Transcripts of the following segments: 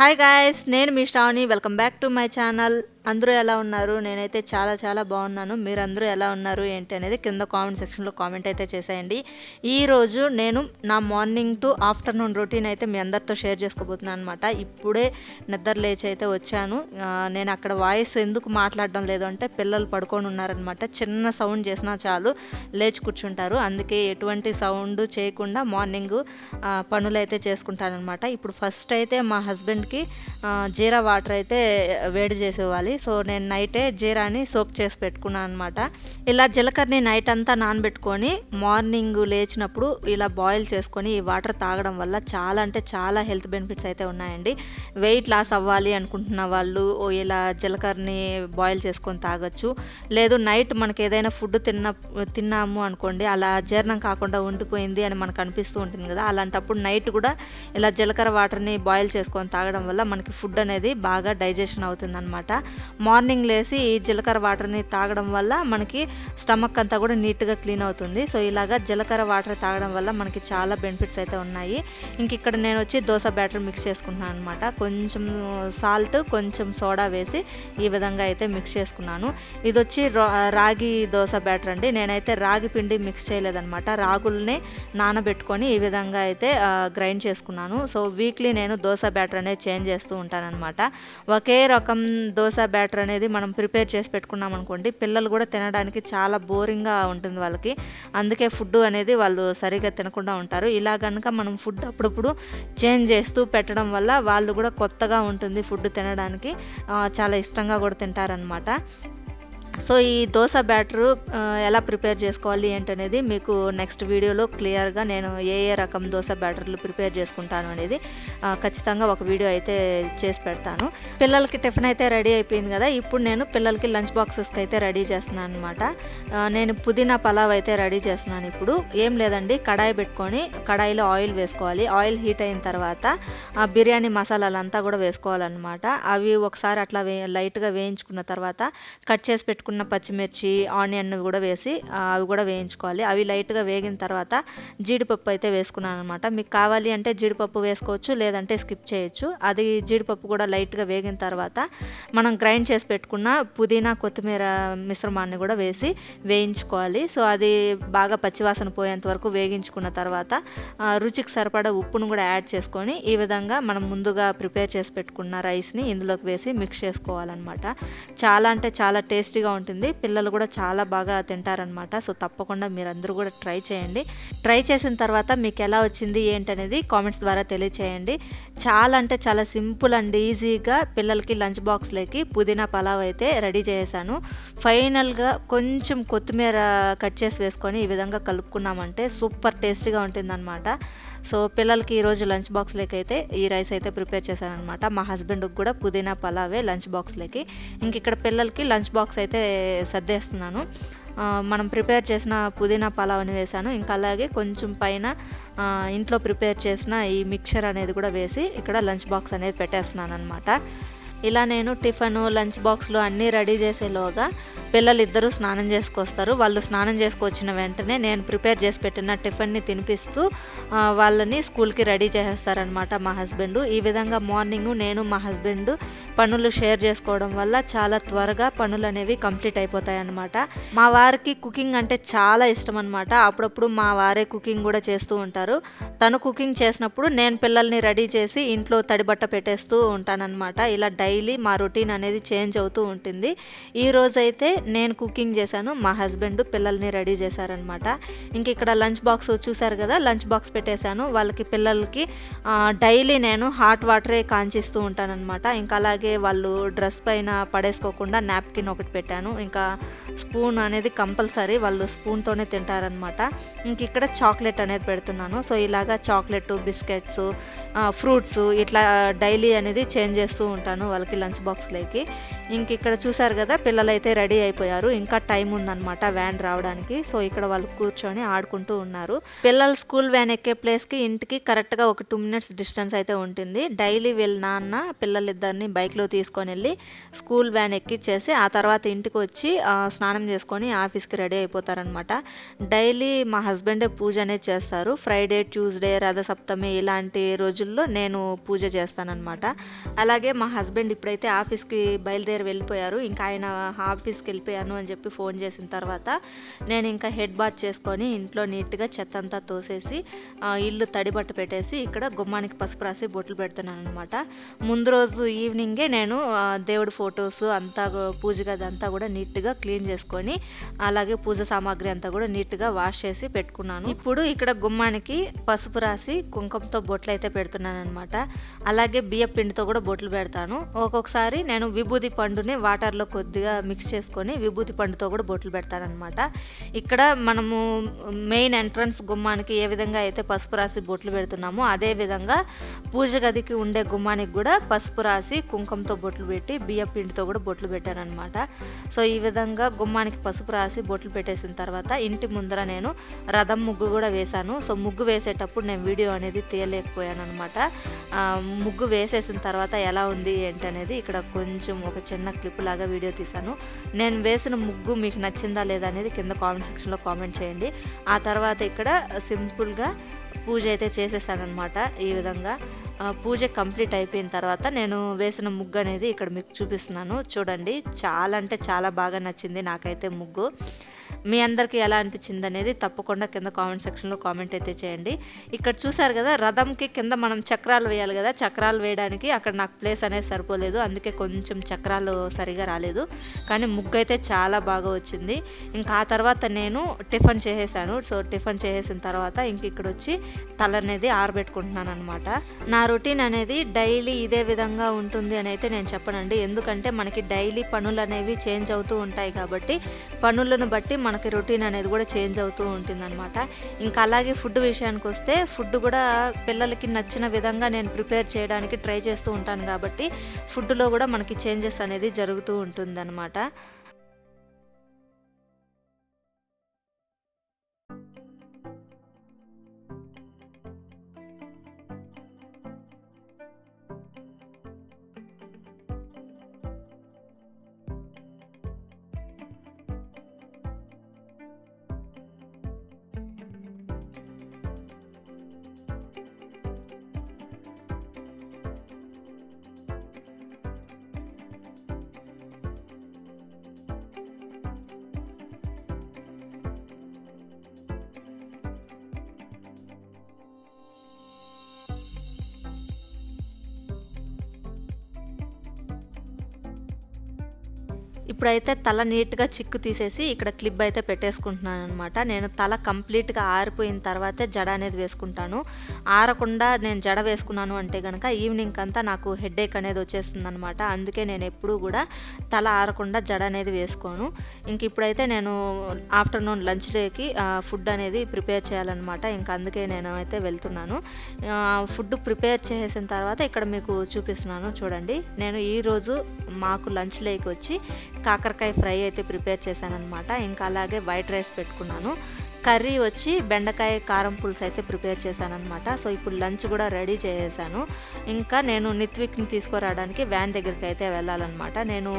Hi guys, నేను మీ Shravani. Welcome back to my channel. అందరూ ఎలా ఉన్నారు? నేనైతే చాలా బాగున్నాను. మీరందరూ ఎలా ఉన్నారు ఏంటి అనేది కింద కామెంట్ సెక్షన్లో కామెంట్ అయితే చేసేయండి. ఈరోజు నేను నా మార్నింగ్ టు ఆఫ్టర్నూన్ రొటీన్ అయితే మీ అందరితో షేర్ చేసుకోబోతున్నాను అనమాట. ఇప్పుడే నిద్ర లేచి అయితే వచ్చాను. నేను అక్కడ వాయిస్ ఎందుకు మాట్లాడడం లేదు అంటే పిల్లలు పడుకొని ఉన్నారనమాట. చిన్న సౌండ్ చేసినా చాలు లేచి కూర్చుంటారు. అందుకే ఎటువంటి సౌండ్ చేయకుండా మార్నింగ్ పనులు అయితే చేసుకుంటానమాట. ఇప్పుడు ఫస్ట్ అయితే మా హస్బెండ్కి జీరా వాటర్ అయితే వేడి చేసి ఇవ్వాలి. సో నేను నైటే జీరాని సోక్ చేసి పెట్టుకున్నాను అనమాట. ఇలా జీలకర్రని నైట్ అంతా నానబెట్టుకొని మార్నింగ్ లేచినప్పుడు ఇలా బాయిల్ చేసుకొని ఈ వాటర్ తాగడం వల్ల చాలా అంటే చాలా హెల్త్ బెనిఫిట్స్ అయితే ఉన్నాయండి. వెయిట్ లాస్ అవ్వాలి అనుకుంటున్న వాళ్ళు ఇలా జీలకర్రని బాయిల్ చేసుకొని తాగొచ్చు. లేదు నైట్ మనకి ఏదైనా ఫుడ్ తిన్నాము అనుకోండి, అలా జీర్ణం కాకుండా ఉండిపోయింది అని మనకు అనిపిస్తూ ఉంటుంది కదా, అలాంటప్పుడు నైట్ కూడా ఇలా జీలకర్ర వాటర్ని బాయిల్ చేసుకొని తాగడం వల్ల మనకి ఫుడ్ అనేది బాగా డైజెషన్ అవుతుంది అనమాట. మార్నింగ్ లేసి ఈ జీలకర్ర వాటర్ని తాగడం వల్ల మనకి స్టమక్ అంతా కూడా నీట్గా క్లీన్ అవుతుంది. సో ఇలాగా జీలకర్ర వాటర్ తాగడం వల్ల మనకి చాలా బెనిఫిట్స్ అయితే ఉన్నాయి. ఇంక ఇక్కడ నేను వచ్చి దోశ బ్యాటర్ మిక్స్ చేసుకుంటున్నాను అనమాట. కొంచెం సాల్ట్, కొంచెం సోడా వేసి ఈ విధంగా అయితే మిక్స్ చేసుకున్నాను. ఇది వచ్చి రాగి దోశ బ్యాటర్ అండి. నేనైతే రాగి పిండి మిక్స్ చేయలేదన్నమాట. రాగుల్ని నానబెట్టుకొని ఈ విధంగా అయితే గ్రైండ్ చేసుకున్నాను. సో వీక్లీ నేను దోశ బ్యాటర్ అనేది చేంజ్ చేస్తూ ఉంటానన్నమాట. ఒకే రకం దోశ బ్యాటర్ అనేది మనం ప్రిపేర్ చేసి పెట్టుకున్నాం అనుకోండి, పిల్లలు కూడా తినడానికి చాలా బోరింగ్గా ఉంటుంది వాళ్ళకి. అందుకే ఫుడ్ అనేది వాళ్ళు సరిగా తినకుండా ఉంటారు. ఇలా కనుక మనం ఫుడ్ అప్పుడప్పుడు చేంజ్ చేస్తూ పెట్టడం వల్ల వాళ్ళు కూడా కొత్తగా ఉంటుంది ఫుడ్ తినడానికి, చాలా ఇష్టంగా కూడా తింటారనమాట. సో ఈ దోశ బ్యాటరు ఎలా ప్రిపేర్ చేసుకోవాలి ఏంటనేది మీకు నెక్స్ట్ వీడియోలో క్లియర్గా నేను ఏ రకం దోశ బ్యాటర్లు ప్రిపేర్ చేసుకుంటాను అనేది ఖచ్చితంగా ఒక వీడియో అయితే చేసి పెడతాను. పిల్లలకి టిఫిన్ అయితే రెడీ అయిపోయింది కదా. ఇప్పుడు నేను పిల్లలకి లంచ్ బాక్సెస్కి అయితే రెడీ చేస్తున్నాను అనమాట. నేను పుదీనా పలావ్ అయితే రెడీ చేస్తున్నాను. ఇప్పుడు ఏం లేదండి, కడాయి పెట్టుకొని కడాయిలో ఆయిల్ వేసుకోవాలి. ఆయిల్ హీట్ అయిన తర్వాత బిర్యానీ మసాలాలంతా కూడా వేసుకోవాలన్నమాట. అవి ఒకసారి అట్లా లైట్గా వేయించుకున్న తర్వాత కట్ చేసి పెట్టుకున్న పచ్చిమిర్చి, ఆనియన్ కూడా వేసి అవి కూడా వేయించుకోవాలి. అవి లైట్గా వేగిన తర్వాత జీడిపప్పు అయితే వేసుకున్నాను అనమాట. మీకు కావాలి అంటే జీడిపప్పు వేసుకోవచ్చు, లేదంటే స్కిప్ చేయొచ్చు. అది జీడిపప్పు కూడా లైట్గా వేగిన తర్వాత మనం గ్రైండ్ చేసి పెట్టుకున్న పుదీనా, కొత్తిమీర మిశ్రమాన్ని కూడా వేసి వేయించుకోవాలి. సో అది బాగా పచ్చివాసన పోయేంత వరకు వేగించుకున్న తర్వాత రుచికి సరిపడా ఉప్పును కూడా యాడ్ చేసుకొని ఈ విధంగా మనం ముందుగా ప్రిపేర్ చేసి పెట్టుకున్న రైస్ని ఇందులోకి వేసి మిక్స్ చేసుకోవాలన్నమాట. చాలా అంటే చాలా టేస్టీగా ఉంటుంది. పిల్లలు కూడా చాలా బాగా తింటారనమాట. సో తప్పకుండా మీరందరూ కూడా ట్రై చేయండి. ట్రై చేసిన తర్వాత మీకు ఎలా వచ్చింది ఏంటనేది కామెంట్స్ ద్వారా తెలియచేయండి. చాలా అంటే చాలా సింపుల్ అండ్ ఈజీగా పిల్లలకి లంచ్ బాక్స్లోకి పుదీనా పలావ్ అయితే రెడీ చేశాను. ఫైనల్గా కొంచెం కొత్తిమీర కట్ చేసి వేసుకొని ఈ విధంగా కలుపుకున్నామంటే సూపర్ టేస్టీగా ఉంటుందన్నమాట. సో పిల్లలకి ఈరోజు లంచ్ బాక్స్లోకి అయితే ఈ రైస్ అయితే ప్రిపేర్ చేశాను అనమాట. మా హస్బెండ్కి కూడా పుదీనా పలావే లంచ్ బాక్స్లోకి. ఇంక ఇక్కడ పిల్లలకి లంచ్ బాక్స్ అయితే సర్దేస్తున్నాను. మనం ప్రిపేర్ చేసిన పుదీనా పలావ్ని వేసాను. ఇంకా అలాగే కొంచెం పైన ఇంట్లో ప్రిపేర్ చేసిన ఈ మిక్చర్ అనేది కూడా వేసి ఇక్కడ లంచ్ బాక్స్ అనేది పెట్టేస్తున్నాను అనమాట. ఇలా నేను టిఫిన్, లంచ్ బాక్స్లు అన్నీ రెడీ చేసేలోగా పిల్లలు ఇద్దరు స్నానం చేసుకొస్తారు. వాళ్ళు స్నానం చేసుకొచ్చిన వెంటనే నేను ప్రిపేర్ చేసి పెట్టిన టిఫిన్ని తినిపిస్తూ వాళ్ళని స్కూల్కి రెడీ చేసేస్తారనమాట మా హస్బెండ్. ఈ విధంగా మార్నింగ్ నేను మా హస్బెండ్ పనులు షేర్ చేసుకోవడం వల్ల చాలా త్వరగా పనులు అనేవి కంప్లీట్ అయిపోతాయి అన్నమాట. మా వారికి కుకింగ్ అంటే చాలా ఇష్టం అనమాట. అప్పుడప్పుడు మా వారే కుకింగ్ కూడా చేస్తూ ఉంటారు. తను కుకింగ్ చేసినప్పుడు నేను పిల్లల్ని రెడీ చేసి ఇంట్లో తడిబట్ట పెట్టేస్తూ ఉంటానన్నమాట. ఇలా డైలీ మా రొటీన్ అనేది చేంజ్ అవుతూ ఉంటుంది. ఈ రోజైతే నేను కుకింగ్ చేశాను, మా హస్బెండ్ పిల్లల్ని రెడీ చేశారనమాట. ఇంక ఇక్కడ లంచ్ బాక్స్ చూసారు కదా, లంచ్ బాక్స్ పెట్టేశాను. వాళ్ళకి పిల్లలకి డైలీ నేను హాట్ వాటరే కాంచిస్తూ ఉంటానన్నమాట. ఇంకా అలాగే వాళ్ళు డ్రెస్ పైన పడేసుకోకుండా నాప్కిన్ ఒకటి పెట్టాను. ఇంకా స్పూన్ అనేది కంపల్సరీ, వాళ్ళు స్పూన్తోనే తింటారనమాట. ఇంక ఇక్కడ చాక్లెట్ అనేది పెడుతున్నాను. సో ఇలాగా చాక్లెట్, బిస్కెట్స్, ఫ్రూట్స్ ఇట్లా డైలీ అనేది చేంజ్ చేస్తూ ఉంటాను వాళ్ళకి లంచ్ బాక్స్లోకి. ఇంక ఇక్కడ చూసారు కదా, పిల్లలైతే రెడీ అయిపోయారు. ఇంకా టైం ఉందన్నమాట వ్యాన్ రావడానికి. సో ఇక్కడ వాళ్ళు కూర్చొని ఆడుకుంటూ ఉన్నారు. పిల్లలు స్కూల్ వ్యాన్ ఎక్కే ప్లేస్కి ఇంటికి కరెక్ట్గా ఒక 2 minutes డిస్టెన్స్ అయితే ఉంటుంది. డైలీ వీళ్ళ నాన్న పిల్లలిద్దరిని బైక్లో తీసుకొని వెళ్ళి స్కూల్ వ్యాన్ ఎక్కిచ్చేసి ఆ తర్వాత ఇంటికి వచ్చి స్నానం చేసుకొని ఆఫీస్కి రెడీ అయిపోతారనమాట. డైలీ మా హస్బెండే పూజ అనేది చేస్తారు. ఫ్రైడే, ట్యూస్డే, రథసప్తమి ఇలాంటి రోజుల్లో నేను పూజ చేస్తానన్నమాట. అలాగే మా హస్బెండ్ ఇప్పుడైతే ఆఫీస్కి బయలుదేరి వెళ్ళిపోయారు. ఇంకా ఆయన ఆఫీస్కి వెళ్ళిపోయాను అని చెప్పి ఫోన్ చేసిన తర్వాత నేను ఇంకా హెడ్ బాత్ చేసుకొని ఇంట్లో నీట్గా చెత్త అంతా తోసేసి ఇల్లు తడిబట్ట పెట్టేసి ఇక్కడ గుమ్మానికి పసుపు రాసి బొట్లు పెడుతున్నాను అనమాట. ముందు రోజు ఈవినింగే నేను దేవుడి ఫొటోస్ అంతా పూజ గది అంతా కూడా నీట్గా క్లీన్ చేసుకొని అలాగే పూజ సామాగ్రి అంతా కూడా నీట్గా వాష్ చేసి పెట్టుకున్నాను. ఇప్పుడు ఇక్కడ గుమ్మానికి పసుపు రాసి కుంకుమతో బొట్లు అయితే పెడుతున్నాను అనమాట. అలాగే బియ్య పిండితో కూడా బొట్లు పెడతాను. ఒక్కొక్కసారి నేను విభూతి పండుని వాటర్లో కొద్దిగా మిక్స్ చేసుకొని విభూతి పండుతో కూడా బొట్లు పెడతాను అనమాట. ఇక్కడ మనము మెయిన్ ఎంట్రన్స్ గుమ్మానికి ఏ విధంగా అయితే పసుపు రాసి బొట్లు పెడుతున్నామో అదే విధంగా పూజ గదికి ఉండే గుమ్మానికి కూడా పసుపు రాసి కుంకుమతో బొట్లు పెట్టి బియ్య పిండితో కూడా బొట్లు పెట్టాను అనమాట. సో ఈ విధంగా గుమ్మానికి పసుపు రాసి బొట్లు పెట్టేసిన తర్వాత ఇంటి ముందర నేను రథం ముగ్గు కూడా వేశాను. సో ముగ్గు వేసేటప్పుడు నేను వీడియో అనేది తీయలేకపోయాను అనమాట. ముగ్గు వేసేసిన తర్వాత ఎలా ఉంది ఏంటి అనేది ఇక్కడ కొంచెం ఒక చిన్న క్లిప్ లాగా వీడియో తీశాను. నేను వేసిన ముగ్గు మీకు నచ్చిందా లేదా అనేది కింద కామెంట్ సెక్షన్లో కామెంట్ చేయండి. ఆ తర్వాత ఇక్కడ సింపుల్గా పూజ అయితే చేసేసానమాట. ఈ విధంగా పూజ కంప్లీట్ అయిపోయిన తర్వాత నేను వేసిన ముగ్గు అనేది ఇక్కడ మీకు చూపిస్తున్నాను. చూడండి, చాలా అంటే చాలా బాగా నచ్చింది నాకైతే ముగ్గు. మీ అందరికీ ఎలా అనిపించింది అనేది తప్పకుండా కింద కామెంట్ సెక్షన్లో కామెంట్ అయితే చేయండి. ఇక్కడ చూసారు కదా, రథంకి కింద మనం చక్రాలు వేయాలి కదా, చక్రాలు వేయడానికి అక్కడ నాకు ప్లేస్ అనేది సరిపోలేదు. అందుకే కొంచెం చక్రాలు సరిగా రాలేదు. కానీ ముగ్గు అయితే చాలా బాగా వచ్చింది. ఇంకా ఆ తర్వాత నేను టిఫిన్ చేసేసాను. సో టిఫిన్ చేసేసిన తర్వాత ఇంక ఇక్కడ వచ్చి తల అనేది ఆరబెట్టుకుంటున్నాను అనమాట. నా రొటీన్ అనేది డైలీ ఇదే విధంగా ఉంటుంది అని అయితే నేను చెప్పనండి. ఎందుకంటే మనకి డైలీ పనులు అనేవి చేంజ్ అవుతూ ఉంటాయి కాబట్టి పనులను బట్టి మనకి రొటీన్ అనేది కూడా చేంజ్ అవుతూ ఉంటుందన్నమాట. ఇంకా అలాగే ఫుడ్ విషయానికి వస్తే ఫుడ్ కూడా పిల్లలకి నచ్చిన విధంగా నేను ప్రిపేర్ చేయడానికి ట్రై చేస్తూ ఉంటాను కాబట్టి ఫుడ్లో కూడా మనకి చేంజెస్ అనేది జరుగుతూ ఉంటుందన్నమాట. ఇప్పుడైతే తల నీట్గా చిక్కు తీసేసి ఇక్కడ క్లిప్ అయితే పెట్టేసుకుంటున్నాను అనమాట. నేను తల కంప్లీట్గా ఆరిపోయిన తర్వాతే జడ అనేది వేసుకుంటాను. ఆరకుండా నేను జడ వేసుకున్నాను అంటే కనుక ఈవినింగ్ అంతా నాకు హెడేక్ అనేది వచ్చేస్తుంది అనమాట. అందుకే నేను ఎప్పుడూ కూడా తల ఆరకుండా జడ అనేది వేసుకోను. ఇంక ఇప్పుడైతే నేను ఆఫ్టర్నూన్ లంచ్లోకి ఫుడ్ అనేది ప్రిపేర్ చేయాలన్నమాట. ఇంకా అందుకే నేను అయితే వెళ్తున్నాను. ఫుడ్ ప్రిపేర్ చేసిన తర్వాత ఇక్కడ మీకు చూపిస్తున్నాను చూడండి. నేను ఈరోజు మాకు లంచ్లోకి వచ్చి కాకరకాయ ఫ్రై అయితే ప్రిపేర్ చేశానన్నమాట. ఇంకా అలాగే వైట్ రైస్ పెట్టుకున్నాను. కర్రీ వచ్చి బెండకాయ కారం పులుసు అయితే ప్రిపేర్ చేశానన్నమాట. సో ఇప్పుడు లంచ్ కూడా రెడీ చేసేసాను. ఇంకా నేను నిత్విక్ని తీసుకురావడానికి వ్యాన్ దగ్గరికి అయితే వెళ్ళాలన్నమాట. నేను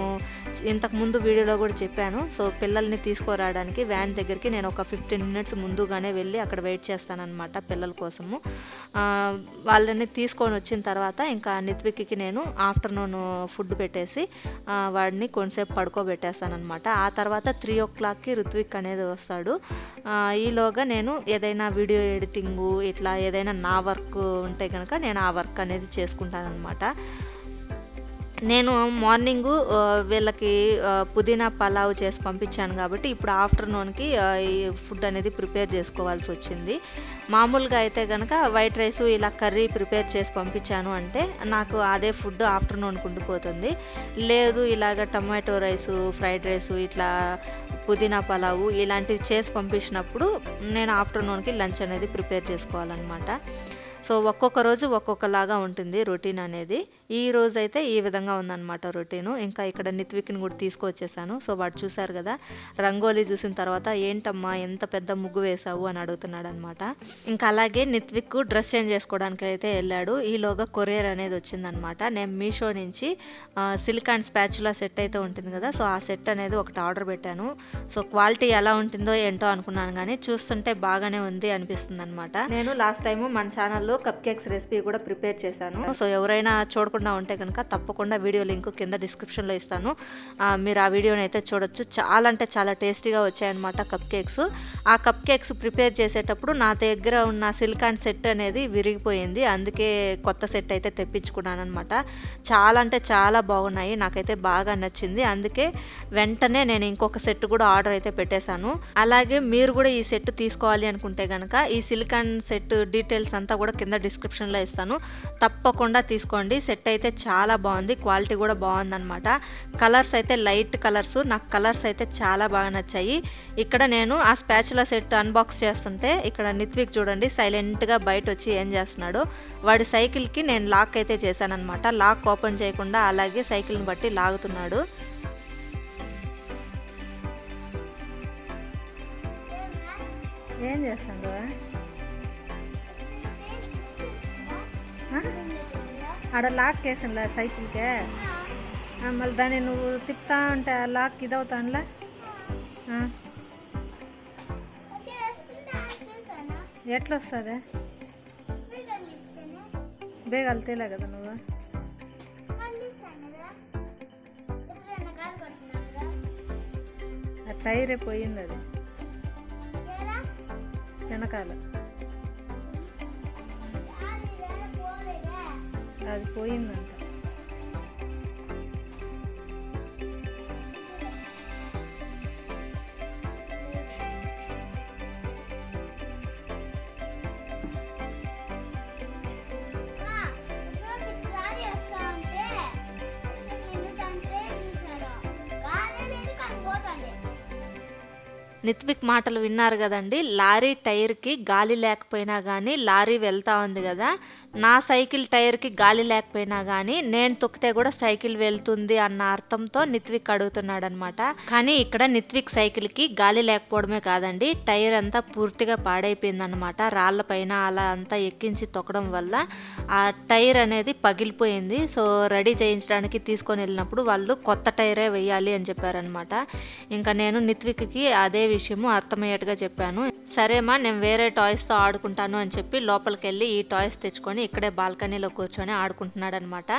ఇంతకుముందు వీడియోలో కూడా చెప్పాను. సో పిల్లల్ని తీసుకురావడానికి వ్యాన్ దగ్గరికి నేను ఒక 15 minutes ముందుగానే వెళ్ళి అక్కడ వెయిట్ చేస్తానన్నమాట పిల్లల కోసము. వాళ్ళని తీసుకొని వచ్చిన తర్వాత ఇంకా నిత్విక్కి నేను ఆఫ్టర్నూన్ ఫుడ్ పెట్టేసి వాడిని కొంతసేపు పడుకోబెట్టేస్తానన్నమాట. ఆ తర్వాత 3 o'clockకి రుత్విక్ అనేది వస్తాడు. ఈలోగా నేను ఏదైనా వీడియో ఎడిటింగు ఇట్లా ఏదైనా నా వర్క్ ఉంటే కనుక నేను ఆ వర్క్ అనేది చేసుకుంటానన్నమాట. నేను మార్నింగు వీళ్ళకి పుదీనా పలావ్ చేసి పంపించాను కాబట్టి ఇప్పుడు ఆఫ్టర్నూన్కి ఈ ఫుడ్ అనేది ప్రిపేర్ చేసుకోవాల్సి వచ్చింది. మామూలుగా అయితే కనుక వైట్ రైస్ ఇలా కర్రీ ప్రిపేర్ చేసి పంపించాను అంటే నాకు అదే ఫుడ్ ఆఫ్టర్నూన్కి ఉండిపోతుంది. లేదు ఇలాగ టమాటో రైసు, ఫ్రైడ్ రైసు, ఇట్లా పుదీనా పలావు ఇలాంటివి చేసి పంపించినప్పుడు నేను ఆఫ్టర్నూన్కి లంచ్ అనేది ప్రిపేర్ చేసుకోవాలన్నమాట. సో ఒక్కొక్క రోజు ఒక్కొక్కలాగా ఉంటుంది రొటీన్ అనేది. ఈ రోజు అయితే ఈ విధంగా ఉందన్నమాట రొటీను. ఇంకా ఇక్కడ నిత్విక్ని కూడా తీసుకొచ్చేసాను. సో వాడు చూశారు కదా, రంగోలీ చూసిన తర్వాత ఏంటమ్మా ఎంత పెద్ద ముగ్గు వేసావు అని అడుగుతున్నాడు అనమాట. ఇంకా అలాగే నిత్విక్ డ్రెస్ చేంజ్ చేసుకోవడానికి అయితే వెళ్ళాడు. ఈలోగా కొరియర్ అనేది వచ్చిందనమాట. నేను మీషో నుంచి సిల్క్ అండ్ స్పాచులా సెట్ అయితే ఉంటుంది కదా, సో ఆ సెట్ అనేది ఒకటి ఆర్డర్ పెట్టాను. సో క్వాలిటీ ఎలా ఉంటుందో ఏంటో అనుకున్నాను, కానీ చూస్తుంటే బాగానే ఉంది అనిపిస్తుంది అనమాట. నేను లాస్ట్ టైం మన ఛానల్లో కప్ కేక్స్ రెసిపీ కూడా ప్రిపేర్ చేశాను. సో ఎవరైనా చూడకుండా ఉంటే కనుక తప్పకుండా వీడియో లింక్ కింద డిస్క్రిప్షన్లో ఇస్తాను, మీరు ఆ వీడియోని అయితే చూడొచ్చు. చాలా అంటే చాలా టేస్టీగా వచ్చాయన్నమాట కప్ కేక్స్. ఆ కప్ కేక్స్ ప్రిపేర్ చేసేటప్పుడు నా దగ్గర ఉన్న సిలికాన్ సెట్ అనేది విరిగిపోయింది, అందుకే కొత్త సెట్ అయితే తెప్పించుకున్నాను అనమాట. చాలా అంటే చాలా బాగున్నాయి, నాకైతే బాగా నచ్చింది. అందుకే వెంటనే నేను ఇంకొక సెట్ కూడా ఆర్డర్ అయితే పెట్టేశాను. అలాగే మీరు కూడా ఈ సెట్ తీసుకోవాలి అనుకుంటే కనుక ఈ సిలికాన్ సెట్ డీటెయిల్స్ అంతా కూడా కింద డిస్క్రిప్షన్లో ఇస్తాను, తప్పకుండా తీసుకోండి. సెట్ అయితే చాలా బాగుంది, క్వాలిటీ కూడా బాగుందన్నమాట. కలర్స్ అయితే లైట్ కలర్స్, నాకు కలర్స్ అయితే చాలా బాగా నచ్చాయి. ఇక్కడ నేను ఆ స్పాచులా సెట్ అన్బాక్స్ చేస్తుంటే ఇక్కడ నిత్విక్ చూడండి సైలెంట్గా బయట వచ్చి ఏం చేస్తున్నాడు. వాడి సైకిల్కి నేను లాక్ అయితే చేశానమాట. లాక్ ఓపెన్ చేయకుండా అలాగే సైకిల్ని బట్టి లాగుతున్నాడు. ఏం చేస్తాడు ఆడ లాక్ వేసానులే సైకిల్కే, మళ్ళీ దాన్ని నువ్వు తిప్పుతా ఉంటే ఆ లాక్ ఇదవుతానులే. ఎట్లా వస్తుంది బేగాలు తేలే కదా నువ్వు. ఆ టైరే పోయింది, అది వెనకాల అది పోయిందంట. నిత్విక్ మాటలు విన్నారు కదండి. లారీ టైర్కి గాలి లేకపోయినా కానీ లారీ వెళ్తూ ఉంది కదా, నా సైకిల్ టైర్కి గాలి లేకపోయినా కానీ నేను తొక్కితే కూడా సైకిల్ వెళ్తుంది అన్న అర్థంతో నిత్విక్ అడుగుతున్నాడు అనమాట. కానీ ఇక్కడ నిత్విక్ సైకిల్కి గాలి లేకపోవడమే కాదండి, టైర్ అంతా పూర్తిగా పాడైపోయింది అనమాట. రాళ్ళపైన అలా అంతా ఎక్కించి తొక్కడం వల్ల ఆ టైర్ అనేది పగిలిపోయింది. సో రెడీ చేయించడానికి తీసుకొని వెళ్ళినప్పుడు వాళ్ళు కొత్త టైరే వేయాలి అని చెప్పారనమాట. ఇంకా నేను నిత్విక్కి అదే విషయము అర్థమయ్యేట్టుగా చెప్పాను. సరేమా నేను వేరే టాయ్స్తో ఆడుకుంటాను అని చెప్పి లోపలికి వెళ్ళి ఈ టాయ్స్ తెచ్చుకొని ఇక్కడే బాల్కనీలో కూర్చొని ఆడుకుంటున్నాడు అనమాట.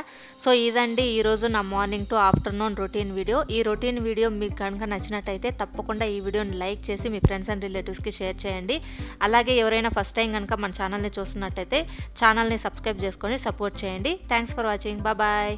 సో ఇదండి ఈరోజు నా morning to afternoon routine video. ఈ రొటీన్ వీడియో మీకు కనుక నచ్చినట్టయితే తప్పకుండా ఈ వీడియోని లైక్ చేసి మీ ఫ్రెండ్స్ అండ్ రిలేటివ్స్కి షేర్ చేయండి. అలాగే ఎవరైనా ఫస్ట్ టైం కనుక మన ఛానల్ని చూస్తున్నట్టయితే ఛానల్ని సబ్స్క్రైబ్ చేసుకొని సపోర్ట్ చేయండి. Thanks for watching, bye.